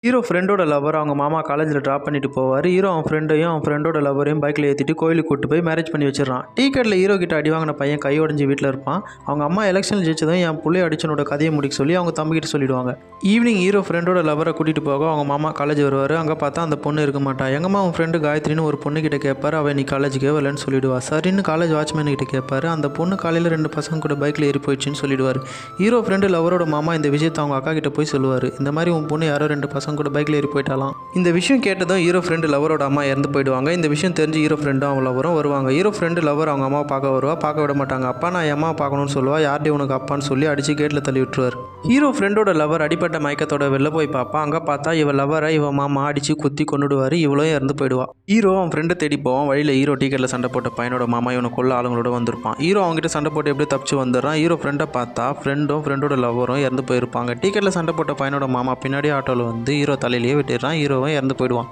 Hero ஃப்ரெண்டோட lower அவங்க மாமா காலேஜில் ட்ராப் பண்ணிட்டு போவார். ஹீரோ அவன் ஃப்ரெண்டையும் அவன் ஃப்ரெண்டோட லவரையும் பைக்கில் ஏற்றிட்டு கோயிலுக்கு கூட்டு போய் மேரேஜ் பண்ணி வச்சிடறான். டீ கடையில் ஹீரோ கிட்ட அடி வாங்கின பையன் கை உடஞ்சி வீட்டில் இருப்பான். அவங்க அம்மா எலெக்ஷன் ஜெயிச்சதும் என் பிள்ளை அடிச்சனோட கதையை முடிக்க சொல்லி அவங்க தம்பிக்கிட்ட சொல்லிடுவாங்க. ஈவினிங் ஹீரோ ஃப்ரெண்டோட லவரை கூட்டிகிட்டு போக அவங்க மாமா காலேஜ் வருவார். அங்கே பார்த்தா அந்த பொண்ணு இருக்க மாட்டா. எங்கம்மா அவன் ஃப்ரெண்டு காயத்ரின்னு ஒரு பொண்ணு கிட்ட கேட்பாரு. அவன் நீ காலேஜுக்கே வரலன்னு சொல்லிடுவா. சரின்னு காலேஜ் வாட்ச்மேன் கிட்ட கேட்பாரு. அந்த பொண்ணு காலையில் 2 பசங்க கூட பைக்கில் ஏறி போயிடுச்சுன்னு சொல்லிடுவார். ஹீரோ ஃப்ரெண்டு லவரோட மாமா இந்த விஷயத்தை அவங்க அக்கா கிட்ட போய் சொல்லுவார். இந்த மாதிரி உன் பொண்ணு யாரோ 2 பசங்க கூட பைக்கில் ஏறி போயிட்டாலாம். இந்த விஷயம் கேட்டதும் ஹீரோ ஃப்ரெண்டு லவரோட அம்மா இறந்து போயிடுவாங்க. இந்த விஷயம் தெரிஞ்சு ஹீரோ ஃப்ரெண்டும் அவங்க லவரும் வருவாங்க. ஹீரோ ஃப்ரெண்டு லவர் அவங்க அம்மாவை பார்க்க வருவா. பார்க்க விட மாட்டாங்க. அப்பா நான் என் அம்மா பார்க்கணும்னு சொல்லுவா. யார்டே உனக்கு அப்பான்னு சொல்லி அடிச்சு கேட்டில் தள்ளி விட்டுருவார். ஹீரோ ஃப்ரெண்டோட லவர் அடிப்பட்ட மயக்கத்தோட வெளில போய் பார்ப்பா. அங்கே பார்த்தா இவ லவரை இவன் மாமா அடிச்சு குத்தி கொண்டுடுவார். இவளும் இறந்து போயிடுவா. ஹீரோ அவன் ஃப்ரெண்டு தேடி போவான். வழியில் ஹீரோ டிக்கெட்டில் சண்டை போட்ட பையனோட மாமா இவனை கொல்ல ஆளுங்களோட வந்திருப்பான். ஹீரோ அவங்ககிட்ட சண்டை போட்டு எப்படி தப்பிச்சு வந்துடுறான். ஹீரோ ஃப்ரெண்டை பார்த்தா ஃப்ரெண்டும் ஃப்ரெண்டோட லவரும் இறந்து போயிருப்பாங்க. டிக்கெட்டில் சண்டை போட்ட பையனோட மாமா பின்னாடி ஆட்டோவில் வந்து ஹீரோ தலையிலேயே விட்டுடுறான். ஹீரோவும் இறந்து போயிடுவான்.